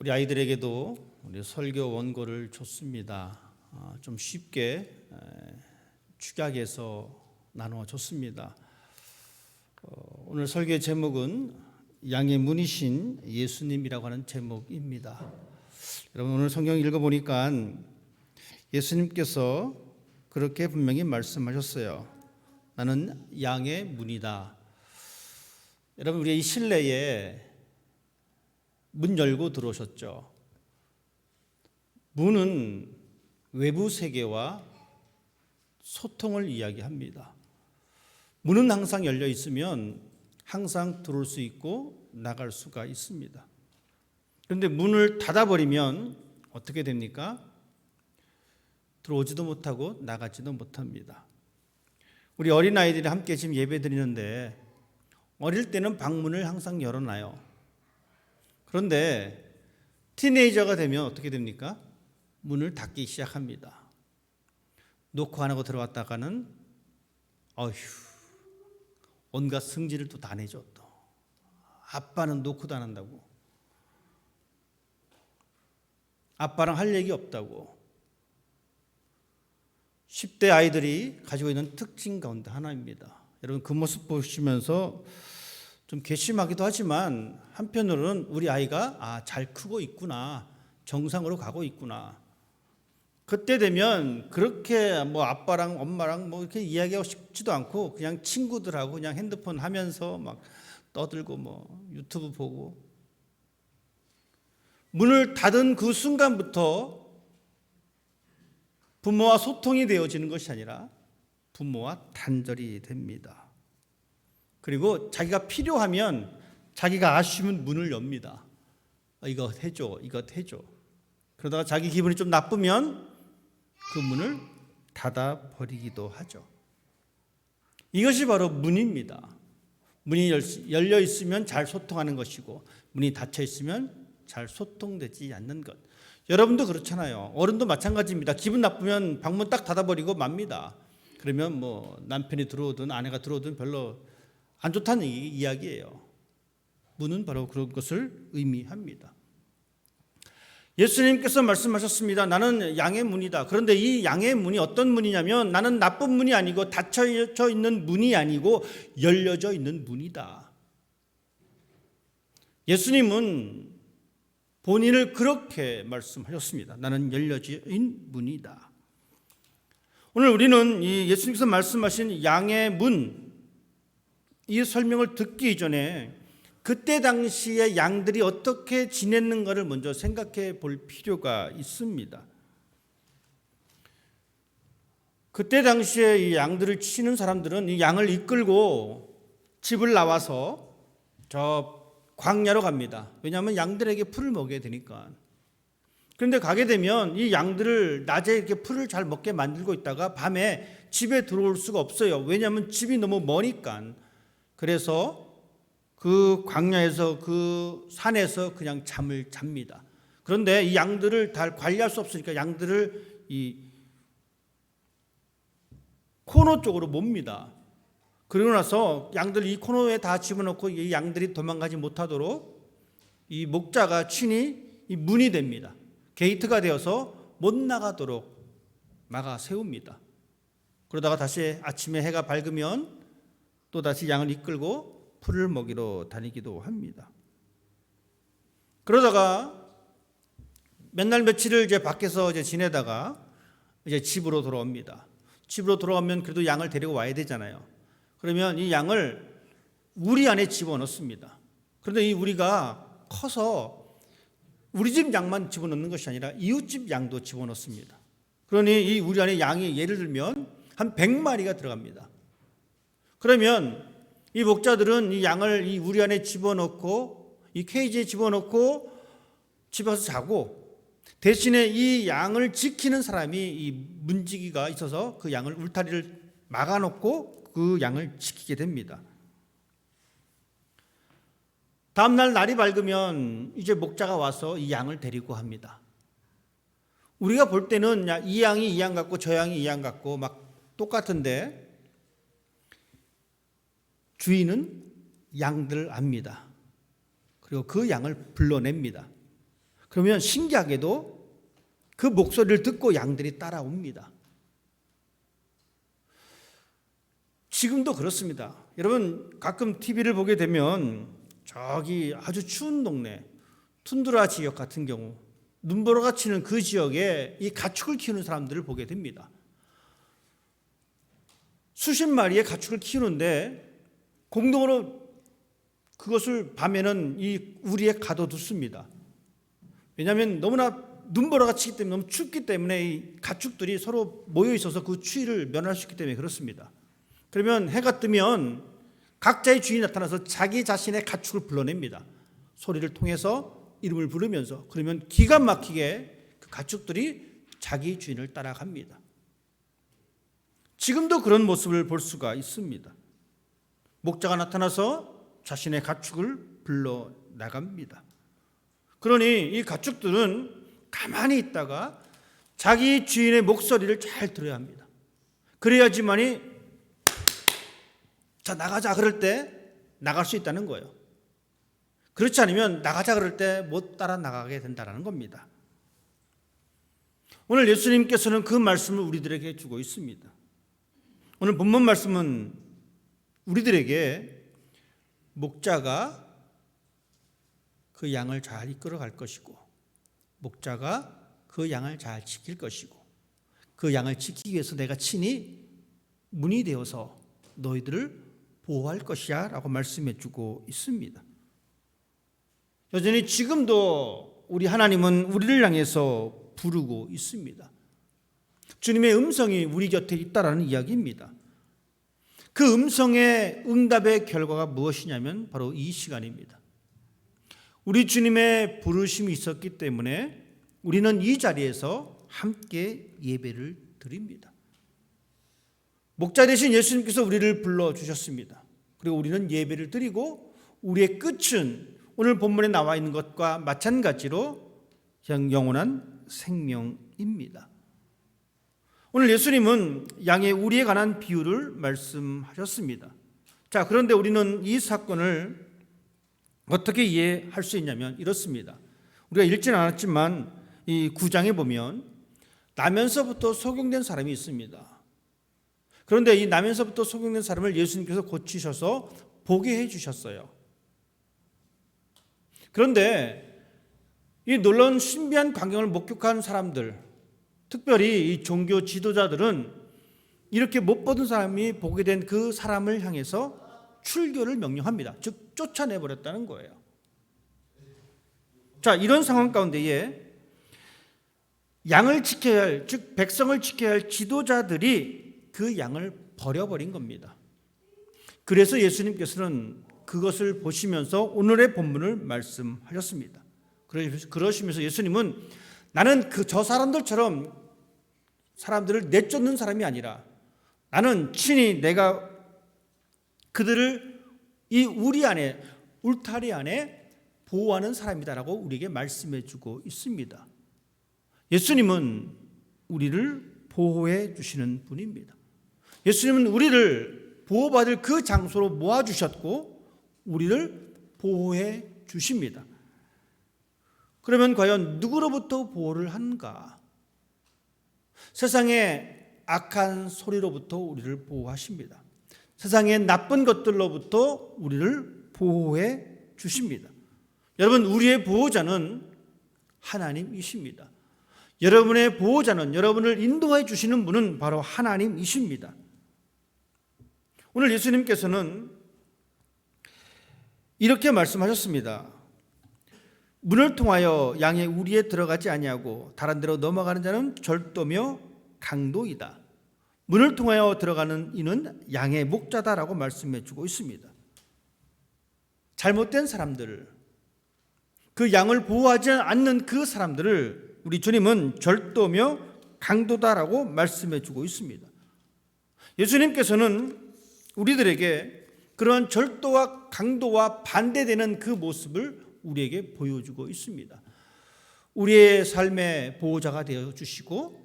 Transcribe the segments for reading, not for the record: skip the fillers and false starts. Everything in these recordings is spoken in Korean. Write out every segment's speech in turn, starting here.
우리 아이들에게도 우리 설교 원고를 줬습니다. 좀 쉽게 축약해서 나누어 줬습니다. 오늘 설교의 제목은 양의 문이신 예수님이라고 하는 제목입니다. 여러분, 오늘 성경 읽어보니까 예수님께서 그렇게 분명히 말씀하셨어요. 나는 양의 문이다. 여러분, 우리 이 실내에 문 열고 들어오셨죠. 문은 외부 세계와 소통을 이야기합니다. 문은 항상 열려 있으면 항상 들어올 수 있고 나갈 수가 있습니다. 그런데 문을 닫아버리면 어떻게 됩니까? 들어오지도 못하고 나가지도 못합니다. 우리 어린아이들이 함께 지금 예배 드리는데 어릴 때는 방문을 항상 열어놔요. 그런데 티네이저가 되면 어떻게 됩니까? 문을 닫기 시작합니다. 놓고 안 하고 들어왔다가는 온갖 승질을 또 다 내죠. 또 아빠는 놓고도 안 한다고, 아빠랑 할 얘기 없다고. 10대 아이들이 가지고 있는 특징 가운데 하나입니다. 여러분, 그 모습 보시면서 좀 괘씸하기도 하지만 한편으로는 우리 아이가 잘 크고 있구나, 정상으로 가고 있구나. 그때 되면 그렇게 아빠랑 엄마랑 이렇게 이야기하고 싶지도 않고 그냥 친구들하고 그냥 핸드폰 하면서 막 떠들고 유튜브 보고. 문을 닫은 그 순간부터 부모와 소통이 되어지는 것이 아니라 부모와 단절이 됩니다. 그리고 자기가 필요하면 자기가 아쉬우면 문을 엽니다. 이거 해줘, 이거 해줘. 그러다가 자기 기분이 좀 나쁘면 그 문을 닫아버리기도 하죠. 이것이 바로 문입니다. 문이 열려 있으면 잘 소통하는 것이고, 문이 닫혀 있으면 잘 소통되지 않는 것. 여러분도 그렇잖아요. 어른도 마찬가지입니다. 기분 나쁘면 방문 딱 닫아버리고 맙니다. 그러면 남편이 들어오든 아내가 들어오든 별로 안 좋다는 이야기예요. 문은 바로 그런 것을 의미합니다. 예수님께서 말씀하셨습니다. 나는 양의 문이다. 그런데 이 양의 문이 어떤 문이냐면 나는 나쁜 문이 아니고 닫혀져 있는 문이 아니고 열려져 있는 문이다. 예수님은 본인을 그렇게 말씀하셨습니다. 나는 열려진 문이다. 오늘 우리는 이 예수님께서 말씀하신 양의 문, 이 설명을 듣기 이전에 그때 당시에 양들이 어떻게 지냈는가를 먼저 생각해 볼 필요가 있습니다. 그때 당시에 이 양들을 치는 사람들은 이 양을 이끌고 집을 나와서 저 광야로 갑니다. 왜냐하면 양들에게 풀을 먹여야 되니까. 그런데 가게 되면 이 양들을 낮에 이렇게 풀을 잘 먹게 만들고 있다가 밤에 집에 들어올 수가 없어요. 왜냐하면 집이 너무 머니까. 그래서 그 광야에서 그 산에서 그냥 잠을 잡니다. 그런데 이 양들을 다 관리할 수 없으니까 양들을 이 코너 쪽으로 몹니다. 그러고 나서 양들 이 코너에 다 집어넣고 이 양들이 도망가지 못하도록 이 목자가 친히 이 문이 됩니다. 게이트가 되어서 못 나가도록 막아 세웁니다. 그러다가 다시 아침에 해가 밝으면 또 다시 양을 이끌고 풀을 먹이러 다니기도 합니다. 그러다가 맨날 며칠을 이제 밖에서 지내다가 이제 집으로 돌아옵니다. 집으로 돌아오면 그래도 양을 데리고 와야 되잖아요. 그러면 이 양을 우리 안에 집어넣습니다. 그런데 이 우리가 커서 우리 집 양만 집어넣는 것이 아니라 이웃집 양도 집어넣습니다. 그러니 이 우리 안에 양이 예를 들면 한 100마리가 들어갑니다. 그러면 이 목자들은 이 양을 이 우리 안에 집어넣고 이 케이지에 집어넣고 집에 가서 자고, 대신에 이 양을 지키는 사람이 이 문지기가 있어서 그 양을 울타리를 막아놓고 그 양을 지키게 됩니다. 다음날 날이 밝으면 이제 목자가 와서 이 양을 데리고 합니다. 우리가 볼 때는 이 양이 이 양 같고 저 양이 이 양 같고 막 똑같은데 주인은 양들을 압니다. 그리고 그 양을 불러냅니다. 그러면 신기하게도 그 목소리를 듣고 양들이 따라옵니다. 지금도 그렇습니다. 여러분 가끔 TV를 보게 되면 저기 아주 추운 동네 툰드라 지역 같은 경우 눈보라가 치는 그 지역에 이 가축을 키우는 사람들을 보게 됩니다. 수십 마리의 가축을 키우는데 공동으로 그것을 밤에는 이 우리에 가둬두습니다. 왜냐하면 너무나 눈보라가 치기 때문에 너무 춥기 때문에 이 가축들이 서로 모여 있어서 그 추위를 면할 수 있기 때문에 그렇습니다. 그러면 해가 뜨면 각자의 주인이 나타나서 자기 자신의 가축을 불러냅니다. 소리를 통해서 이름을 부르면서. 그러면 기가 막히게 그 가축들이 자기 주인을 따라갑니다. 지금도 그런 모습을 볼 수가 있습니다. 목자가 나타나서 자신의 가축을 불러 나갑니다. 그러니 이 가축들은 가만히 있다가 자기 주인의 목소리를 잘 들어야 합니다. 그래야지만이 자 나가자 그럴 때 나갈 수 있다는 거예요. 그렇지 않으면 나가자 그럴 때 못 따라 나가게 된다는 겁니다. 오늘 예수님께서는 그 말씀을 우리들에게 주고 있습니다. 오늘 본문 말씀은 우리들에게 목자가 그 양을 잘 이끌어 갈 것이고 목자가 그 양을 잘 지킬 것이고 그 양을 지키기 위해서 내가 친히 문이 되어서 너희들을 보호할 것이야 라고 말씀해 주고 있습니다. 여전히 지금도 우리 하나님은 우리를 향해서 부르고 있습니다. 주님의 음성이 우리 곁에 있다라는 이야기입니다. 그 음성의 응답의 결과가 무엇이냐면 바로 이 시간입니다. 우리 주님의 부르심이 있었기 때문에 우리는 이 자리에서 함께 예배를 드립니다. 목자 되신 예수님께서 우리를 불러주셨습니다. 그리고 우리는 예배를 드리고 우리의 끝은 오늘 본문에 나와 있는 것과 마찬가지로 영원한 생명입니다. 오늘 예수님은 양의 우리에 관한 비유를 말씀하셨습니다. 자, 그런데 우리는 이 사건을 어떻게 이해할 수 있냐면 이렇습니다. 우리가 읽지는 않았지만 이 9장에 보면 나면서부터 소경된 사람이 있습니다. 그런데 이 나면서부터 소경된 사람을 예수님께서 고치셔서 보게 해주셨어요. 그런데 이 놀라운 신비한 광경을 목격한 사람들, 특별히 이 종교 지도자들은 이렇게 못 보던 사람이 보게 된 그 사람을 향해서 출교를 명령합니다. 즉 쫓아내버렸다는 거예요. 자, 이런 상황 가운데에 양을 지켜야 할, 즉 백성을 지켜야 할 지도자들이 그 양을 버려버린 겁니다. 그래서 예수님께서는 그것을 보시면서 오늘의 본문을 말씀하셨습니다. 그러시면서 예수님은 나는 저 사람들처럼 사람들을 내쫓는 사람이 아니라 나는 친히 내가 그들을 이 우리 안에 울타리 안에 보호하는 사람이다라고 우리에게 말씀해 주고 있습니다. 예수님은 우리를 보호해 주시는 분입니다. 예수님은 우리를 보호받을 그 장소로 모아주셨고 우리를 보호해 주십니다. 그러면 과연 누구로부터 보호를 하는가? 세상의 악한 소리로부터 우리를 보호하십니다. 세상의 나쁜 것들로부터 우리를 보호해 주십니다. 여러분, 우리의 보호자는 하나님이십니다. 여러분의 보호자는, 여러분을 인도해 주시는 분은 바로 하나님이십니다. 오늘 예수님께서는 이렇게 말씀하셨습니다. 문을 통하여 양의 우리에 들어가지 아니하고 다른 데로 넘어가는 자는 절도며 강도이다. 문을 통하여 들어가는 이는 양의 목자다라고 말씀해 주고 있습니다. 잘못된 사람들, 그 양을 보호하지 않는 그 사람들을 우리 주님은 절도며 강도다라고 말씀해 주고 있습니다. 예수님께서는 우리들에게 그러한 절도와 강도와 반대되는 그 모습을 우리에게 보여주고 있습니다. 우리의 삶의 보호자가 되어 주시고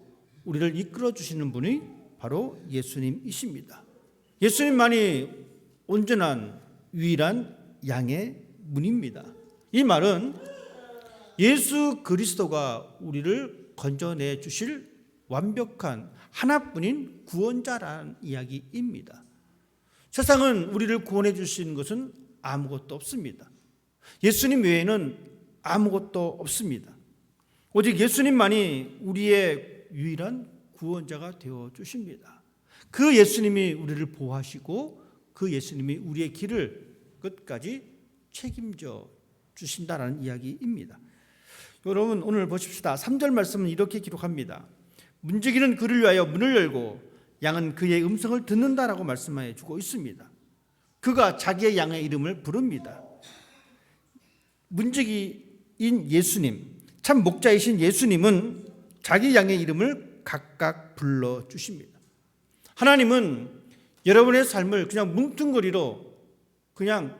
우리를 이끌어 주시는 분이 바로 예수님이십니다. 예수님만이 온전한 유일한 양의 문입니다. 이 말은 예수 그리스도가 우리를 건져내 주실 완벽한 하나뿐인 구원자라는 이야기입니다. 세상은 우리를 구원해 주시는 것은 아무것도 없습니다. 예수님 외에는 아무것도 없습니다. 오직 예수님만이 우리의 유일한 구원자가 되어 주십니다. 그 예수님이 우리를 보호하시고 그 예수님이 우리의 길을 끝까지 책임져 주신다라는 이야기입니다. 여러분 오늘 보십시다. 3절 말씀은 이렇게 기록합니다. 문지기는 그를 위하여 문을 열고 양은 그의 음성을 듣는다라고 말씀해 주고 있습니다. 그가 자기의 양의 이름을 부릅니다. 문지기인 예수님, 참 목자이신 예수님은 자기 양의 이름을 각각 불러주십니다. 하나님은 여러분의 삶을 그냥 뭉뚱거리로 그냥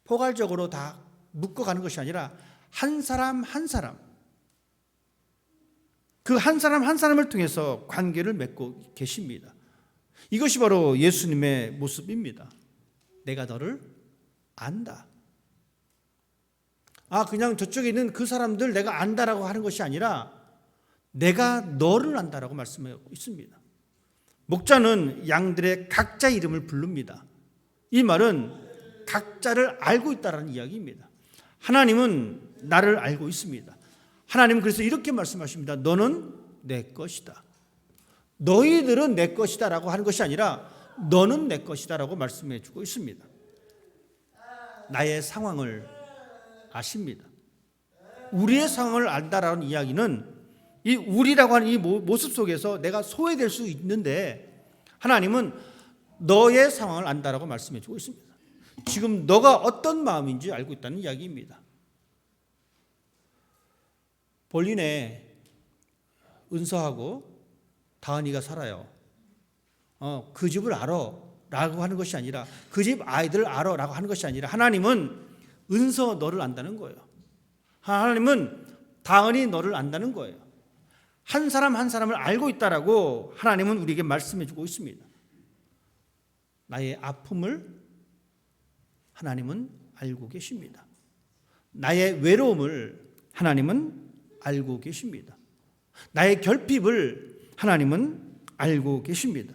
포괄적으로 다 묶어가는 것이 아니라 한 사람 한 사람, 그 한 사람 한 사람을 통해서 관계를 맺고 계십니다. 이것이 바로 예수님의 모습입니다. 내가 너를 안다. 그냥 저쪽에 있는 그 사람들 내가 안다라고 하는 것이 아니라 내가 너를 안다라고 말씀하고 있습니다. 목자는 양들의 각자 이름을 부릅니다. 이 말은 각자를 알고 있다는 이야기입니다. 하나님은 나를 알고 있습니다. 하나님은 그래서 이렇게 말씀하십니다. 너는 내 것이다. 너희들은 내 것이다 라고 하는 것이 아니라 너는 내 것이다 라고 말씀해 주고 있습니다. 나의 상황을 아십니다. 우리의 상황을 안다라는 이야기는 이 우리라고 하는 이 모습 속에서 내가 소외될 수 있는데 하나님은 너의 상황을 안다라고 말씀해 주고 있습니다. 지금 너가 어떤 마음인지 알고 있다는 이야기입니다. 볼린에 은서하고 다은이가 살아요. 그 집을 알아 라고 하는 것이 아니라 그 집 아이들을 알아 라고 하는 것이 아니라 하나님은 은서 너를 안다는 거예요. 하나님은 다은이 너를 안다는 거예요. 한 사람 한 사람을 알고 있다라고 하나님은 우리에게 말씀해 주고 있습니다. 나의 아픔을 하나님은 알고 계십니다. 나의 외로움을 하나님은 알고 계십니다. 나의 결핍을 하나님은 알고 계십니다.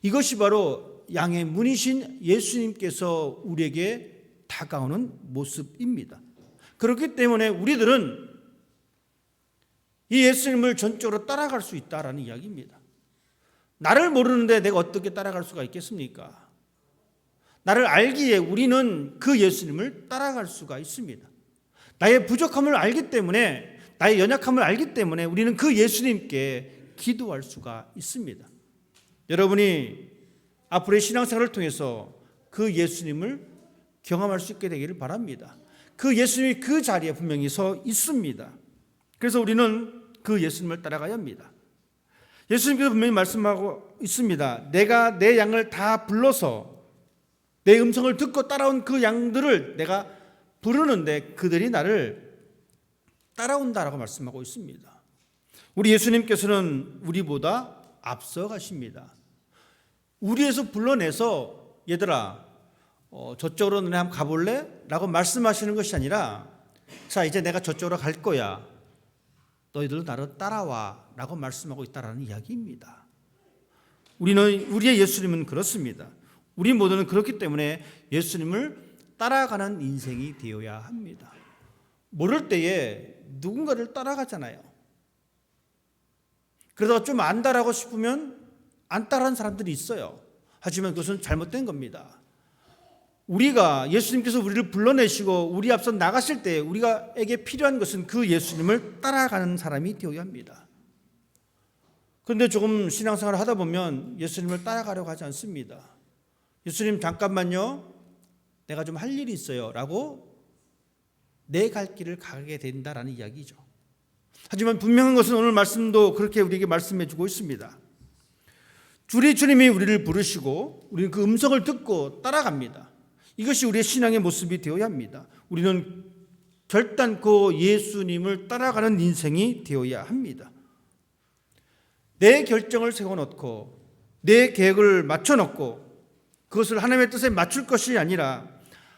이것이 바로 양의 문이신 예수님께서 우리에게 다가오는 모습입니다. 그렇기 때문에 우리들은 이 예수님을 전적으로 따라갈 수 있다라는 이야기입니다. 나를 모르는데 내가 어떻게 따라갈 수가 있겠습니까? 나를 알기에 우리는 그 예수님을 따라갈 수가 있습니다. 나의 부족함을 알기 때문에, 나의 연약함을 알기 때문에 우리는 그 예수님께 기도할 수가 있습니다. 여러분이 앞으로의 신앙생활을 통해서 그 예수님을 경험할 수 있게 되기를 바랍니다. 그 예수님이 그 자리에 분명히 서 있습니다. 그래서 우리는 그 예수님을 따라가야 합니다. 예수님께서 분명히 말씀하고 있습니다. 내가 내 양을 다 불러서 내 음성을 듣고 따라온 그 양들을 내가 부르는데 그들이 나를 따라온다라고 말씀하고 있습니다. 우리 예수님께서는 우리보다 앞서 가십니다. 우리에서 불러내서 얘들아 저쪽으로 너네 한번 가볼래? 라고 말씀하시는 것이 아니라 자 이제 내가 저쪽으로 갈 거야. 너희들도 나를 따라와 라고 말씀하고 있다는 이야기입니다. 우리의 예수님은 그렇습니다. 우리 모두는 그렇기 때문에 예수님을 따라가는 인생이 되어야 합니다. 모를 때에 누군가를 따라가잖아요. 그러다가 좀 안다라고 싶으면 안 따라하는 사람들이 있어요. 하지만 그것은 잘못된 겁니다. 우리가 예수님께서 우리를 불러내시고 우리 앞서 나가실 때 우리가에게 필요한 것은 그 예수님을 따라가는 사람이 되어야 합니다. 그런데 조금 신앙생활을 하다 보면 예수님을 따라가려고 하지 않습니다. 예수님 잠깐만요. 내가 좀 할 일이 있어요. 라고 내 갈 길을 가게 된다라는 이야기죠. 하지만 분명한 것은 오늘 말씀도 그렇게 우리에게 말씀해 주고 있습니다. 주님이 우리를 부르시고 우리는 그 음성을 듣고 따라갑니다. 이것이 우리의 신앙의 모습이 되어야 합니다. 우리는 결단코 예수님을 따라가는 인생이 되어야 합니다. 내 결정을 세워놓고 내 계획을 맞춰놓고 그것을 하나님의 뜻에 맞출 것이 아니라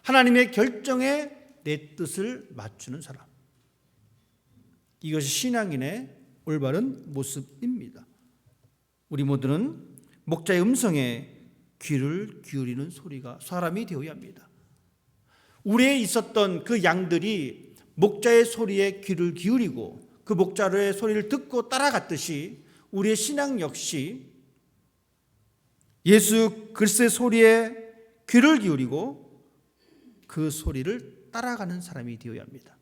하나님의 결정에 내 뜻을 맞추는 사람. 이것이 신앙인의 올바른 모습입니다. 우리 모두는 목자의 음성에 귀를 기울이는 사람이 되어야 합니다. 우리에 있었던 그 양들이 목자의 소리에 귀를 기울이고 그 목자의 소리를 듣고 따라갔듯이 우리의 신앙 역시 예수 그리스도의 소리에 귀를 기울이고 그 소리를 따라가는 사람이 되어야 합니다.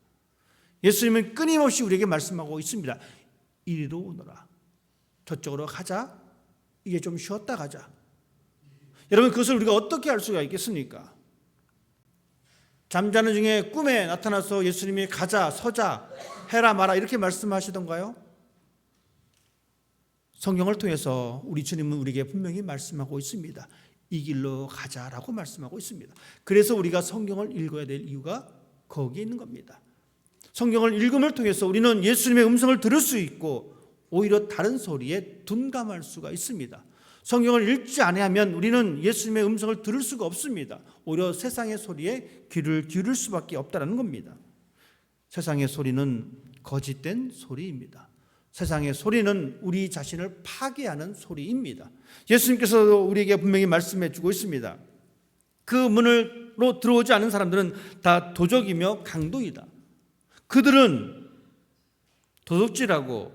예수님은 끊임없이 우리에게 말씀하고 있습니다. 이리로 오너라. 저쪽으로 가자. 이제 좀 쉬었다 가자. 여러분, 그것을 우리가 어떻게 알 수가 있겠습니까? 잠자는 중에 꿈에 나타나서 예수님이 가자, 서자, 해라 마라 이렇게 말씀하시던가요? 성경을 통해서 우리 주님은 우리에게 분명히 말씀하고 있습니다. 이 길로 가자라고 말씀하고 있습니다. 그래서 우리가 성경을 읽어야 될 이유가 거기에 있는 겁니다. 성경을 읽음을 통해서 우리는 예수님의 음성을 들을 수 있고 오히려 다른 소리에 둔감할 수가 있습니다. 성경을 읽지 아니하면 우리는 예수님의 음성을 들을 수가 없습니다. 오히려 세상의 소리에 귀를 기울일 수밖에 없다는 겁니다. 세상의 소리는 거짓된 소리입니다. 세상의 소리는 우리 자신을 파괴하는 소리입니다. 예수님께서도 우리에게 분명히 말씀해 주고 있습니다. 그 문으로 들어오지 않은 사람들은 다 도적이며 강도이다. 그들은 도둑질하고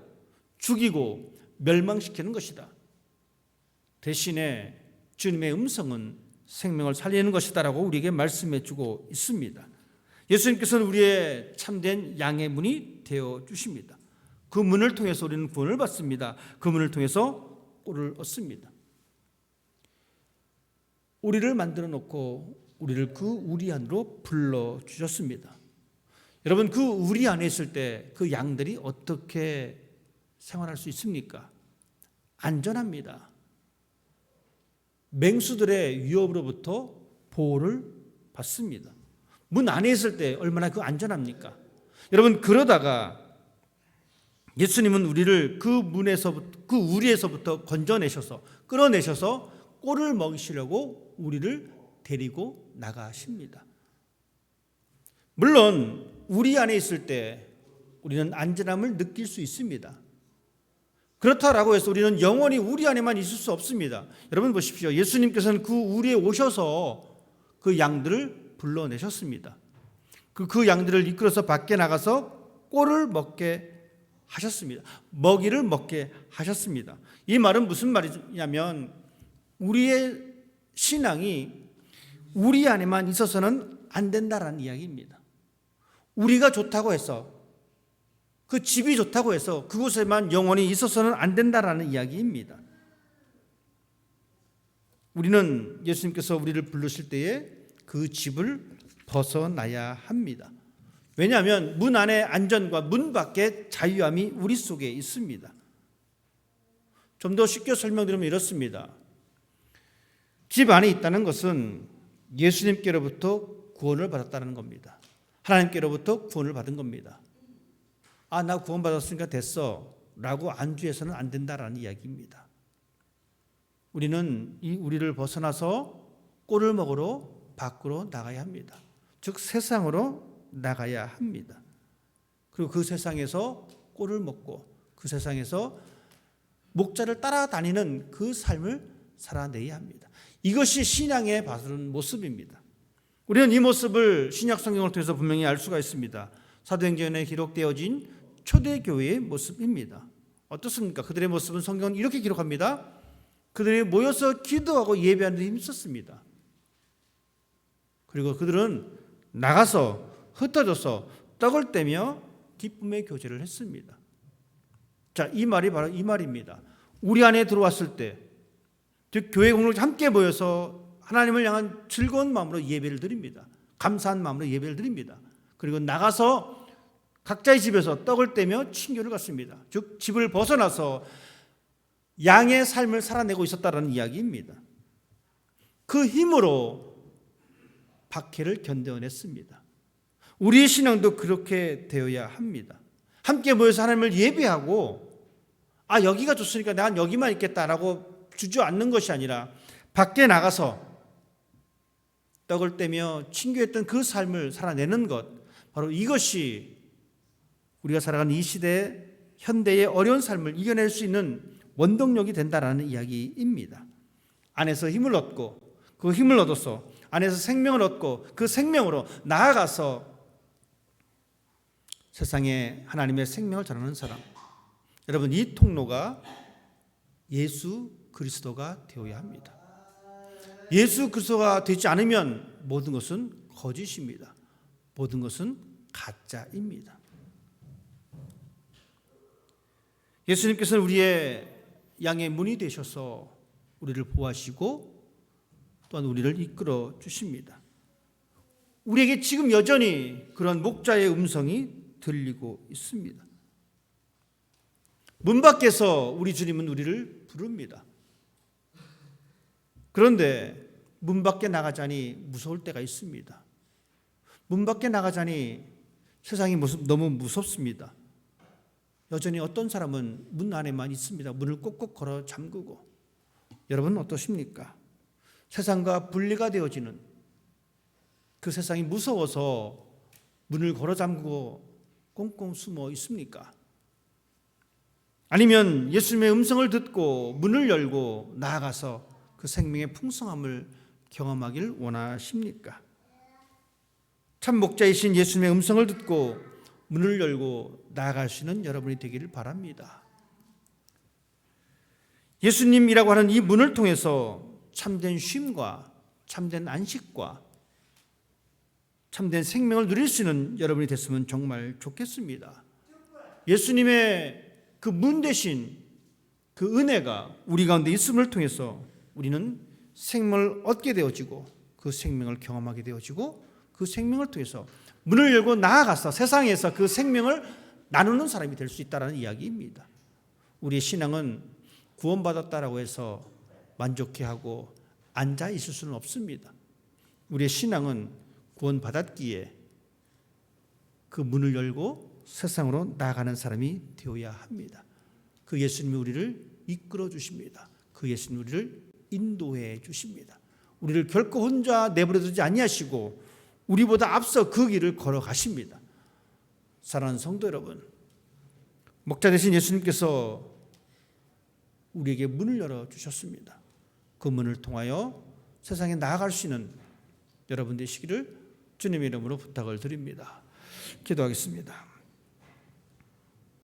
죽이고 멸망시키는 것이다. 대신에 주님의 음성은 생명을 살리는 것이다라고 우리에게 말씀해 주고 있습니다. 예수님께서는 우리의 참된 양의 문이 되어 주십니다. 그 문을 통해서 우리는 구원을 받습니다. 그 문을 통해서 꼴을 얻습니다. 우리를 만들어 놓고 우리를 그 우리 안으로 불러 주셨습니다. 여러분, 그 우리 안에 있을 때 그 양들이 어떻게 생활할 수 있습니까? 안전합니다. 맹수들의 위협으로부터 보호를 받습니다. 문 안에 있을 때 얼마나 그 안전합니까? 여러분, 그러다가 예수님은 우리를 그 문에서부터, 그 우리에서부터 건져내셔서 끌어내셔서 꼴을 먹이시려고 우리를 데리고 나가십니다. 물론 우리 안에 있을 때 우리는 안전함을 느낄 수 있습니다. 그렇다라고 해서 우리는 영원히 우리 안에만 있을 수 없습니다. 여러분 보십시오. 예수님께서는 그 우리에 오셔서 그 양들을 불러내셨습니다. 그 양들을 이끌어서 밖에 나가서 꼴을 먹게 하셨습니다. 먹이를 먹게 하셨습니다. 이 말은 무슨 말이냐면 우리의 신앙이 우리 안에만 있어서는 안 된다라는 이야기입니다. 우리가 좋다고 해서 그 집이 좋다고 해서 그곳에만 영원히 있어서는 안 된다라는 이야기입니다. 우리는 예수님께서 우리를 부르실 때에 그 집을 벗어나야 합니다. 왜냐하면 문 안의 안전과 문 밖의 자유함이 우리 속에 있습니다. 좀 더 쉽게 설명드리면 이렇습니다. 집 안에 있다는 것은 예수님께로부터 구원을 받았다는 겁니다. 하나님께로부터 구원을 받은 겁니다. 나 구원받았으니까 됐어 라고 안주해서는 안 된다라는 이야기입니다. 우리는 우리를 벗어나서 꼴을 먹으러 밖으로 나가야 합니다. 즉 세상으로 나가야 합니다. 그리고 그 세상에서 꼴을 먹고 그 세상에서 목자를 따라다니는 그 삶을 살아내야 합니다. 이것이 신앙의 바른 모습입니다. 우리는 이 모습을 신약 성경을 통해서 분명히 알 수가 있습니다. 사도행전에 기록되어진 초대교회의 모습입니다. 어떻습니까? 그들의 모습은 성경은 이렇게 기록합니다. 그들이 모여서 기도하고 예배하는 데 힘썼습니다. 그리고 그들은 나가서 흩어져서 떡을 떼며 기쁨의 교제를 했습니다. 자, 이 말이 바로 이 말입니다. 우리 안에 들어왔을 때, 즉 교회 공동체 함께 모여서 하나님을 향한 즐거운 마음으로 예배를 드립니다. 감사한 마음으로 예배를 드립니다. 그리고 나가서 각자의 집에서 떡을 떼며 친교를 갖습니다. 즉 집을 벗어나서 양의 삶을 살아내고 있었다는 이야기입니다. 그 힘으로 박해를 견뎌냈습니다. 우리의 신앙도 그렇게 되어야 합니다. 함께 모여서 하나님을 예배하고 여기가 좋으니까 난 여기만 있겠다라고 주저앉는 것이 아니라 밖에 나가서 떡을 떼며 친교했던 그 삶을 살아내는 것, 바로 이것이 우리가 살아가는 이 시대 현대의 어려운 삶을 이겨낼 수 있는 원동력이 된다라는 이야기입니다. 안에서 힘을 얻고 그 힘을 얻어서 안에서 생명을 얻고 그 생명으로 나아가서 세상에 하나님의 생명을 전하는 사람. 여러분, 이 통로가 예수 그리스도가 되어야 합니다. 예수 그리스도가 되지 않으면 모든 것은 거짓입니다. 모든 것은 가짜입니다. 예수님께서는 우리의 양의 문이 되셔서 우리를 보호하시고 또한 우리를 이끌어 주십니다. 우리에게 지금 여전히 그런 목자의 음성이 들리고 있습니다. 문 밖에서 우리 주님은 우리를 부릅니다. 그런데 문 밖에 나가자니 무서울 때가 있습니다. 문 밖에 나가자니 세상이 너무 무섭습니다. 여전히 어떤 사람은 문 안에만 있습니다. 문을 꼭꼭 걸어 잠그고. 여러분은 어떠십니까? 세상과 분리가 되어지는 그 세상이 무서워서 문을 걸어 잠그고 꽁꽁 숨어 있습니까? 아니면 예수님의 음성을 듣고 문을 열고 나아가서 그 생명의 풍성함을 경험하길 원하십니까? 참 목자이신 예수님의 음성을 듣고 문을 열고 나아갈 수 있는 여러분이 되기를 바랍니다. 예수님이라고 하는 이 문을 통해서 참된 쉼과 참된 안식과 참된 생명을 누릴 수 있는 여러분이 됐으면 정말 좋겠습니다. 예수님의 그 문 대신 그 은혜가 우리 가운데 있음을 통해서 우리는 생명을 얻게 되어지고 그 생명을 경험하게 되어지고 그 생명을 통해서 문을 열고 나아가서 세상에서 그 생명을 나누는 사람이 될 수 있다는 이야기입니다. 우리의 신앙은 구원받았다라고 해서 만족해하고 앉아 있을 수는 없습니다. 우리의 신앙은 구원받았기에 그 문을 열고 세상으로 나아가는 사람이 되어야 합니다. 그 예수님이 우리를 이끌어 주십니다. 그 예수님이 우리를 인도해 주십니다. 우리를 결코 혼자 내버려 두지 아니하시고 우리보다 앞서 그 길을 걸어가십니다. 사랑하는 성도 여러분, 목자 되신 예수님께서 우리에게 문을 열어주셨습니다. 그 문을 통하여 세상에 나아갈 수 있는 여러분 되시기를 주님의 이름으로 부탁을 드립니다. 기도하겠습니다.